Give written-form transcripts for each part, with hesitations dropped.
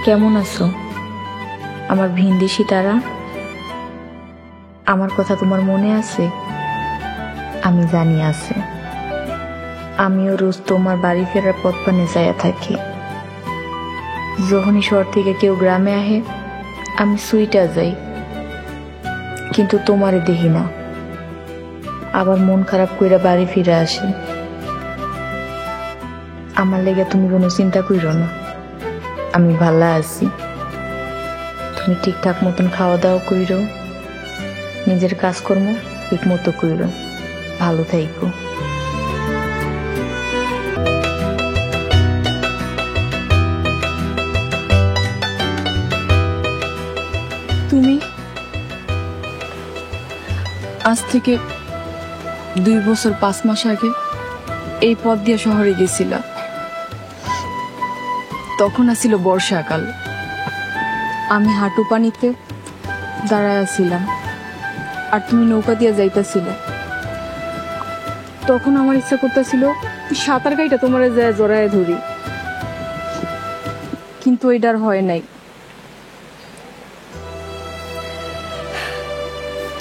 কেমন আছো আমার ভিনদেশি তারা? আমার কথা তোমার মনে আছে? আমি জানি আছে। আমিও রোজ তোমার বাড়ি ফেরার পথ পানে যাইয়া থাকি। যখনই শহর থেকে কেউ গ্রামে আহে আমি সুইটা যাই, কিন্তু তোমারে দেখি না। আবার মন খারাপ কইরা বাড়ি ফিরে আসি। আমার লেগে তুমি কোনো চিন্তা কইরো না, আমি ভালো আছি। তুমি ঠিকঠাক মতন খাওয়া দাওয়া কইরো, নিজের কাজকর্ম ঠিক মতো কইরো, ভালো থাইকো। তুমি আজ থেকে 2 বছর 5 মাস আগে এই পথ দিয়ে শহরে গেছিলা। তখন আসিল বর্ষাকাল, আমি হাঁটু পানিতে দাঁড়ায় ছিলাম আর তুমি নৌকা দিয়ে যাইতেছিলে। তখন আমার ইচ্ছা করতেছিল সাঁতার কাইটা তোমার যায় জড়ায় ধরি, কিন্তু এটার হয় নাই।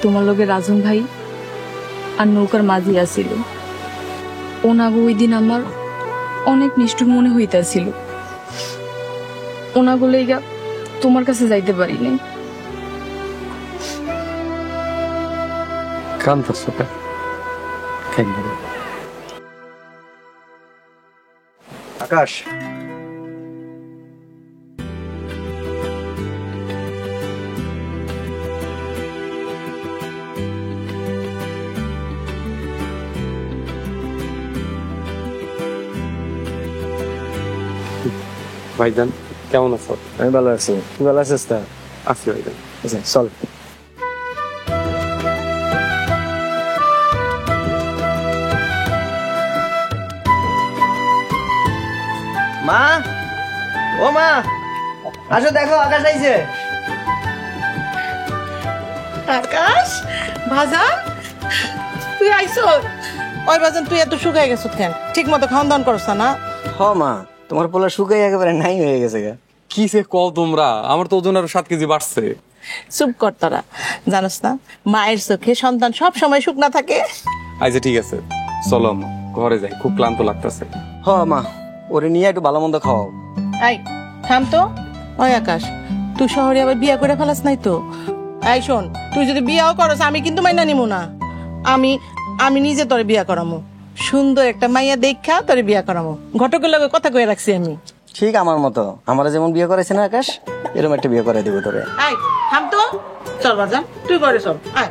তোমার লগে রাজন ভাই আর নৌকার মাঝি আসিল। ওনাগো ওই দিন আমার অনেক নিষ্ঠুর মনে হইতাছিল। ওনাগো লেগা তোমার কাছে যাইতে পারি নাই। আকাশ, ভাইজান কেমন আছো? আমি ভালো আছি। তুই ভালো আছিস? তা আছি ভাইজান। আচ্ছা চল। মা, ও মা, আসো দেখো আকাশ আইছে। আকাশ ভাজান, তুই আইস? ওই ভাজান তুই এত শুকাই গেছ কেন? ঠিক মতো খাওয়ান দাওয়ান করছ না? হ মা, তোমার পোলা শুকাই একেবারে নাই হয়ে গেছে গা। কি সে কও তোমরা? আমার তো ওজন আরো 7 কেজি বাড়ছে। চুপ কর তোরা, জানোস না মায়ের চোখে সন্তান সব সময় শুকনা থাকে। আচ্ছা ঠিক আছে, চলো আম্মা ঘরে যাই, খুব ক্লান্ত লাগতেছে। হ মা, ওরে নিয়ে একটু ভালো মন্দ খাওয়াও। এই থাম তো। ওই আকাশ, তুই শহরে আবার বিয়া করে ফেলাস নাই তো? এই শোন, তুই যদি বিয়াও করস আমি কিন্তু মাইনা নিমু না। আমি আমি নিজে তোরে বিয়া করামু, সুন্দর একটা মাইয়া দেখা তোরে বিয়া করামু। ঘটকের লগে কথা কয়ে রাখছি আমি। ঠিক আমার মতো, আমরা যেমন বিয়ে করেছে না আকাশ, এরকম একটা বিয়ে করে দেবো তোরে। এই থাম তো, চল বাজান তুই ঘরে চল। আয়